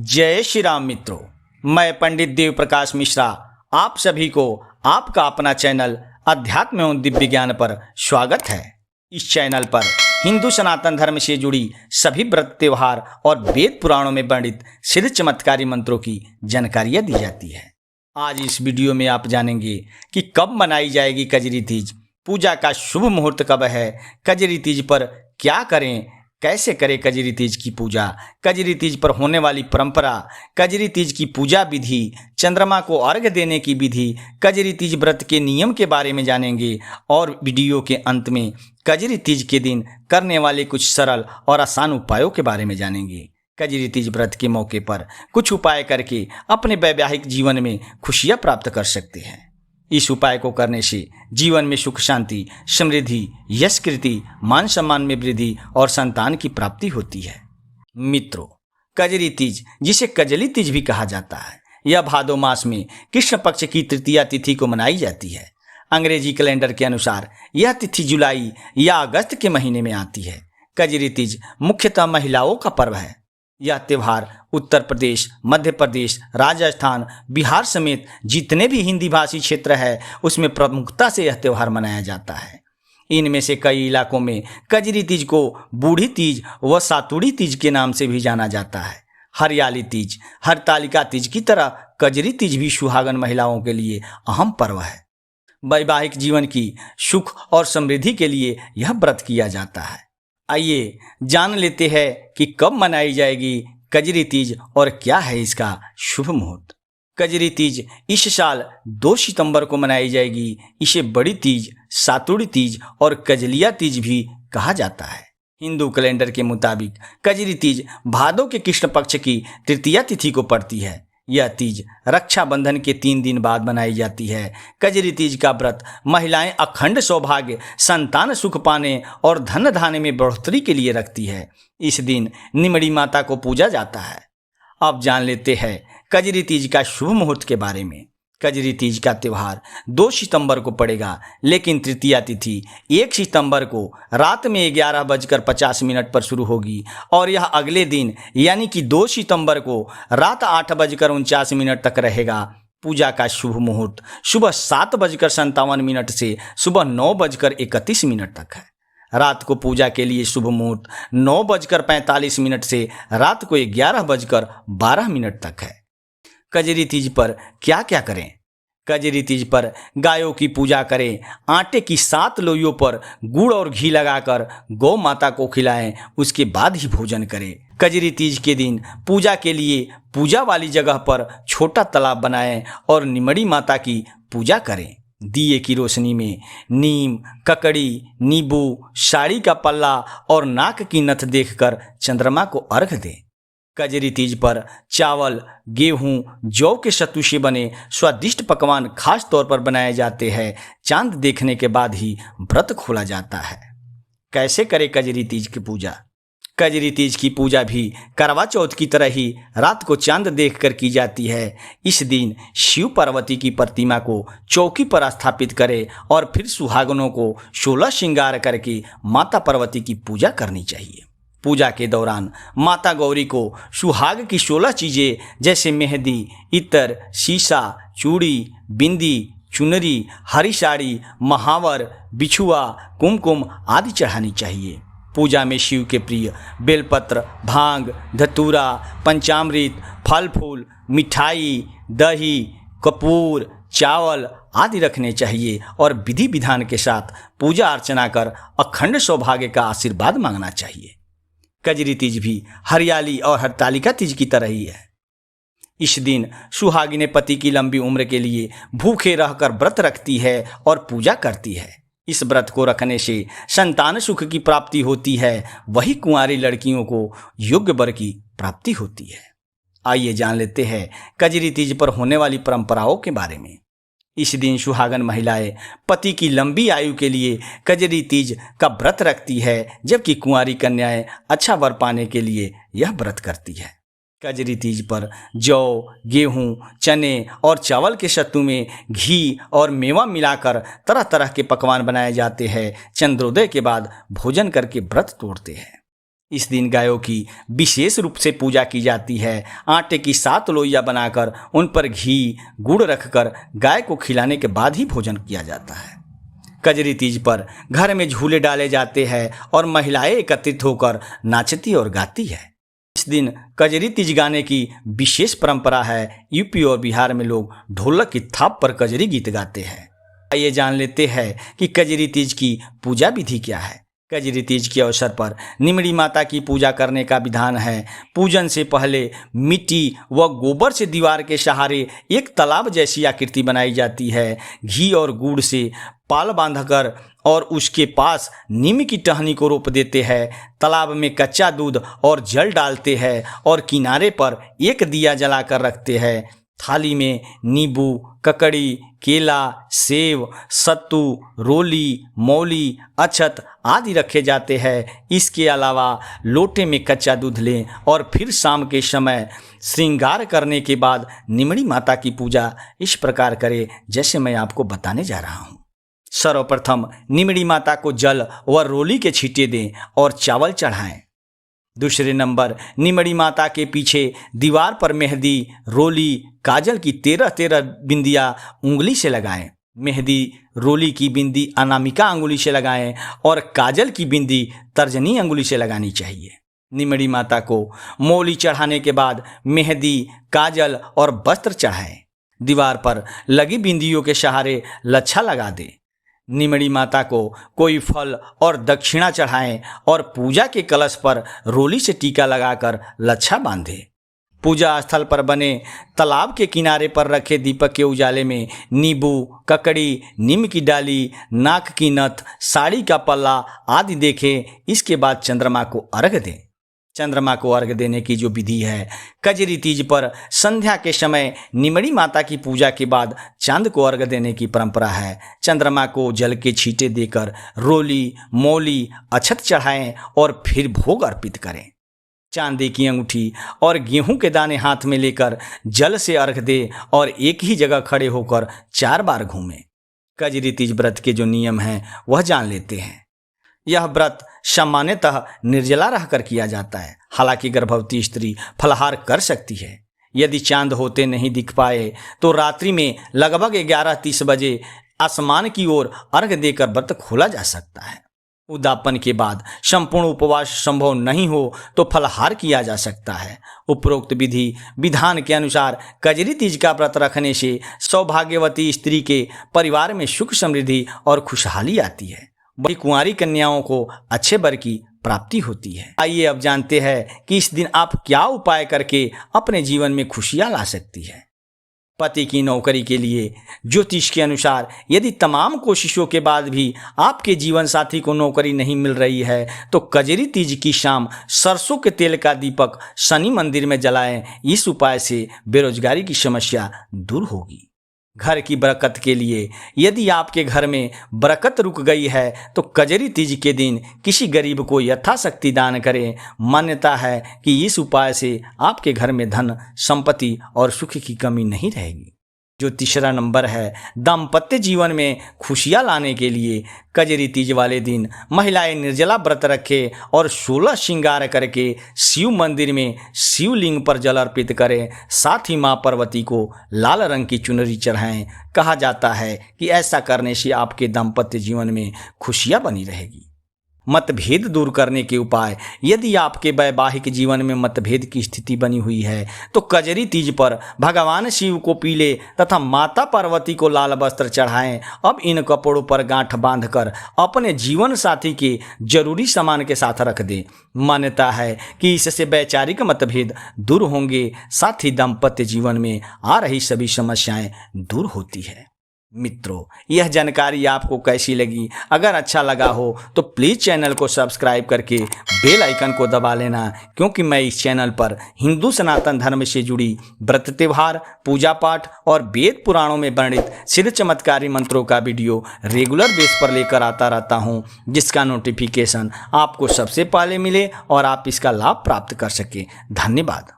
जय श्री राम मित्रों, मैं पंडित देव प्रकाश मिश्रा आप सभी को आपका अपना चैनल अध्यात्म एवं दिव्य ज्ञान पर स्वागत है। इस चैनल पर हिंदू सनातन धर्म से जुड़ी सभी व्रत त्योहार और वेद पुराणों में वर्णित सिद्ध चमत्कारी मंत्रों की जानकारियां दी जाती है। आज इस वीडियो में आप जानेंगे कि कब मनाई जाएगी कजरी तीज, पूजा का शुभ मुहूर्त कब है, कजरी तीज पर क्या करें, कैसे करें कजरी तीज की पूजा, कजरी तीज पर होने वाली परंपरा, कजरी तीज की पूजा विधि, चंद्रमा को अर्घ्य देने की विधि, कजरी तीज व्रत के नियम के बारे में जानेंगे और वीडियो के अंत में कजरी तीज के दिन करने वाले कुछ सरल और आसान उपायों के बारे में जानेंगे। कजरी तीज व्रत के मौके पर कुछ उपाय करके अपने वैवाहिक जीवन में खुशियां प्राप्त कर सकते हैं। इस उपाय को करने से जीवन में सुख शांति, समृद्धि, यश, कीर्ति, मान सम्मान में वृद्धि और संतान की प्राप्ति होती है। मित्रों, कजरी तीज, जिसे कजली तीज भी कहा जाता है, यह भादो मास में कृष्ण पक्ष की तृतीया तिथि को मनाई जाती है। अंग्रेजी कैलेंडर के अनुसार यह तिथि जुलाई या अगस्त के महीने में आती है। कजरी तीज मुख्यतः महिलाओं का पर्व है। यह त्यौहार उत्तर प्रदेश, मध्य प्रदेश, राजस्थान, बिहार समेत जितने भी हिंदी भाषी क्षेत्र है उसमें प्रमुखता से यह त्यौहार मनाया जाता है। इनमें से कई इलाकों में कजरी तीज को बूढ़ी तीज व सातुड़ी तीज के नाम से भी जाना जाता है। हरियाली तीज, हरतालिका तीज की तरह कजरी तीज भी सुहागन महिलाओं के लिए अहम पर्व है। वैवाहिक जीवन की सुख और समृद्धि के लिए यह व्रत किया जाता है। आइए जान लेते हैं कि कब मनाई जाएगी कजरी तीज और क्या है इसका शुभ मुहूर्त। कजरी तीज इस साल 2 सितंबर को मनाई जाएगी। इसे बड़ी तीज, सातुड़ी तीज और कजलिया तीज भी कहा जाता है। हिंदू कैलेंडर के मुताबिक कजरी तीज भादो के कृष्ण पक्ष की तृतीया तिथि को पड़ती है। यह तीज रक्षाबंधन के 3 दिन बाद मनाई जाती है। कजरी तीज का व्रत महिलाएं अखंड सौभाग्य, संतान सुख पाने और धन धान्य में बढ़ोतरी के लिए रखती है। इस दिन निमड़ी माता को पूजा जाता है। अब जान लेते हैं कजरी तीज का शुभ मुहूर्त के बारे में। कजरी तीज का त्यौहार 2 सितंबर को पड़ेगा, लेकिन तृतीया तिथि 1 सितंबर को रात में 11:50 पर शुरू होगी और यह अगले दिन यानी कि 2 सितंबर को रात 8:49 तक रहेगा। पूजा का शुभ मुहूर्त सुबह 7:57 से सुबह 9:31 तक है। रात को पूजा के लिए शुभ मुहूर्त 9:45 से रात को 11:12 तक है। कजरी तीज पर क्या क्या करें? कजरी तीज पर गायों की पूजा करें, आटे की 7 लोइयों पर गुड़ और घी लगाकर गौ माता को खिलाएं, उसके बाद ही भोजन करें। कजरी तीज के दिन पूजा के लिए पूजा वाली जगह पर छोटा तालाब बनाएं और निमड़ी माता की पूजा करें। दिए की रोशनी में नीम, ककड़ी, नींबू, साड़ी का पल्ला और नाक की नथ देखकर चंद्रमा को अर्घ्य दें। कजरी तीज पर चावल, गेहूं, जौ के सत्तू से बने स्वादिष्ट पकवान खास तौर पर बनाए जाते हैं। चांद देखने के बाद ही व्रत खोला जाता है। कैसे करें कजरी तीज की पूजा? कजरी तीज की पूजा भी करवा चौथ की तरह ही रात को चांद देखकर की जाती है। इस दिन शिव पार्वती की प्रतिमा को चौकी पर स्थापित करें और फिर सुहागनों को 16 श्रृंगार करके माता पार्वती की पूजा करनी चाहिए। पूजा के दौरान माता गौरी को सुहाग की 16 चीज़ें जैसे मेहंदी, इत्र, शीशा, चूड़ी, बिंदी, चुनरी, हरी साड़ी, महावर, बिछुआ, कुमकुम आदि चढ़ानी चाहिए। पूजा में शिव के प्रिय बेलपत्र, भांग, धतूरा, पंचामृत, फल फूल, मिठाई, दही, कपूर, चावल आदि रखने चाहिए और विधि विधान के साथ पूजा अर्चना कर अखंड सौभाग्य का आशीर्वाद मांगना चाहिए। कजरी तीज भी हरियाली और हरतालिका तीज की तरह ही है। इस दिन सुहागिनें पति की लंबी उम्र के लिए भूखे रहकर व्रत रखती है और पूजा करती है। इस व्रत को रखने से संतान सुख की प्राप्ति होती है, वही कुंवारी लड़कियों को योग्य वर की प्राप्ति होती है। आइए जान लेते हैं कजरी तीज पर होने वाली परंपराओं के बारे में। इस दिन सुहागन महिलाएं पति की लंबी आयु के लिए कजरी तीज का व्रत रखती है, जबकि कुंवारी कन्याएं अच्छा वर पाने के लिए यह व्रत करती है। कजरी तीज पर जौ, गेहूं, चने और चावल के सत्तू में घी और मेवा मिलाकर तरह तरह के पकवान बनाए जाते हैं। चंद्रोदय के बाद भोजन करके व्रत तोड़ते हैं। इस दिन गायों की विशेष रूप से पूजा की जाती है। आटे की 7 लोइयां बनाकर उन पर घी गुड़ रखकर गाय को खिलाने के बाद ही भोजन किया जाता है। कजरी तीज पर घर में झूले डाले जाते हैं और महिलाएं एकत्रित होकर नाचती और गाती है। इस दिन कजरी तीज गाने की विशेष परंपरा है। यूपी और बिहार में लोग ढोलक की थाप पर कजरी गीत गाते हैं। आइए जान लेते हैं कि कजरी तीज की पूजा विधि क्या है। कजरी तीज के अवसर पर निमड़ी माता की पूजा करने का विधान है। पूजन से पहले मिट्टी व गोबर से दीवार के सहारे एक तालाब जैसी आकृति बनाई जाती है। घी और गुड़ से पाल बांधकर और उसके पास नीम की टहनी को रोप देते हैं। तालाब में कच्चा दूध और जल डालते हैं और किनारे पर एक दिया जलाकर रखते हैं। थाली में नींबू, ककड़ी, केला, सेव, सत्तू, रोली, मौली, अक्षत आदि रखे जाते हैं। इसके अलावा लोटे में कच्चा दूध लें और फिर शाम के समय श्रृंगार करने के बाद निमड़ी माता की पूजा इस प्रकार करें जैसे मैं आपको बताने जा रहा हूँ। सर्वप्रथम निमड़ी माता को जल व रोली के छींटे दें और चावल चढ़ाएं। दूसरे नंबर, निमड़ी माता के पीछे दीवार पर मेहंदी, रोली, काजल की 13 बिंदियाँ उंगली से लगाएं। मेहंदी, रोली की बिंदी अनामिका अंगुली से लगाएं और काजल की बिंदी तर्जनी अंगुली से लगानी चाहिए। निमड़ी माता को मौली चढ़ाने के बाद मेहंदी, काजल और वस्त्र चढ़ाएं। दीवार पर लगी बिंदियों के सहारे लच्छा लगा दें। निमड़ी माता को कोई फल और दक्षिणा चढ़ाएं और पूजा के कलश पर रोली से टीका लगाकर लच्छा बांधें। पूजा स्थल पर बने तालाब के किनारे पर रखे दीपक के उजाले में नींबू, ककड़ी, नीम की डाली, नाक की नथ, साड़ी का पल्ला आदि देखें। इसके बाद चंद्रमा को अर्घ दें। चंद्रमा को अर्घ देने की जो विधि है, कजरी तीज पर संध्या के समय निमड़ी माता की पूजा के बाद चांद को अर्घ देने की परंपरा है। चंद्रमा को जल के छींटे देकर रोली, मौली, अक्षत चढ़ाएं और फिर भोग अर्पित करें। चांदी की अंगूठी और गेहूं के दाने हाथ में लेकर जल से अर्घ दे और एक ही जगह खड़े होकर 4 बार घूमें। कजरी तीज व्रत के जो नियम हैं वह जान लेते हैं। यह व्रत सामान्यतः निर्जला रहकर किया जाता है। हालांकि गर्भवती स्त्री फलाहार कर सकती है। यदि चांद होते नहीं दिख पाए तो रात्रि में लगभग 11:30 बजे आसमान की ओर अर्घ देकर व्रत खोला जा सकता है। उद्यापन के बाद संपूर्ण उपवास संभव नहीं हो तो फलाहार किया जा सकता है। उपरोक्त विधि विधान के अनुसार कजरी तीज का व्रत रखने से सौभाग्यवती स्त्री के परिवार में सुख समृद्धि और खुशहाली आती है। बड़ी कुंवारी कन्याओं को अच्छे वर की प्राप्ति होती है। आइए अब जानते हैं कि इस दिन आप क्या उपाय करके अपने जीवन में खुशियां ला सकती है। पति की नौकरी के लिए ज्योतिष के अनुसार यदि तमाम कोशिशों के बाद भी आपके जीवन साथी को नौकरी नहीं मिल रही है तो कजरी तीज की शाम सरसों के तेल का दीपक शनि मंदिर में जलाएं। इस उपाय से बेरोजगारी की समस्या दूर होगी। घर की बरकत के लिए यदि आपके घर में बरकत रुक गई है तो कजरी तीज के दिन किसी गरीब को यथाशक्ति दान करें। मान्यता है कि इस उपाय से आपके घर में धन, संपत्ति और सुख की कमी नहीं रहेगी। जो तीसरा नंबर है, दाम्पत्य जीवन में खुशियां लाने के लिए कजरी तीज वाले दिन महिलाएं निर्जला व्रत रखें और 16 श्रृंगार करके शिव मंदिर में शिवलिंग पर जल अर्पित करें। साथ ही मां पार्वती को लाल रंग की चुनरी चढ़ाएं। कहा जाता है कि ऐसा करने से आपके दाम्पत्य जीवन में खुशियां बनी रहेगी। मतभेद दूर करने के उपाय, यदि आपके वैवाहिक जीवन में मतभेद की स्थिति बनी हुई है तो कजरी तीज पर भगवान शिव को पीले तथा माता पार्वती को लाल वस्त्र चढ़ाएं। अब इन कपड़ों पर गांठ बांधकर अपने जीवन साथी के जरूरी सामान के साथ रख दें। मान्यता है कि इससे वैचारिक मतभेद दूर होंगे, साथ ही दाम्पत्य जीवन में आ रही सभी समस्याएं दूर होती है। मित्रों, यह जानकारी आपको कैसी लगी? अगर अच्छा लगा हो तो प्लीज़ चैनल को सब्सक्राइब करके बेल आइकन को दबा लेना, क्योंकि मैं इस चैनल पर हिंदू सनातन धर्म से जुड़ी व्रत त्योहार, पूजा पाठ और वेद पुराणों में वर्णित सिद्ध चमत्कारी मंत्रों का वीडियो रेगुलर बेस पर लेकर आता रहता हूं, जिसका नोटिफिकेशन आपको सबसे पहले मिले और आप इसका लाभ प्राप्त कर सकें। धन्यवाद।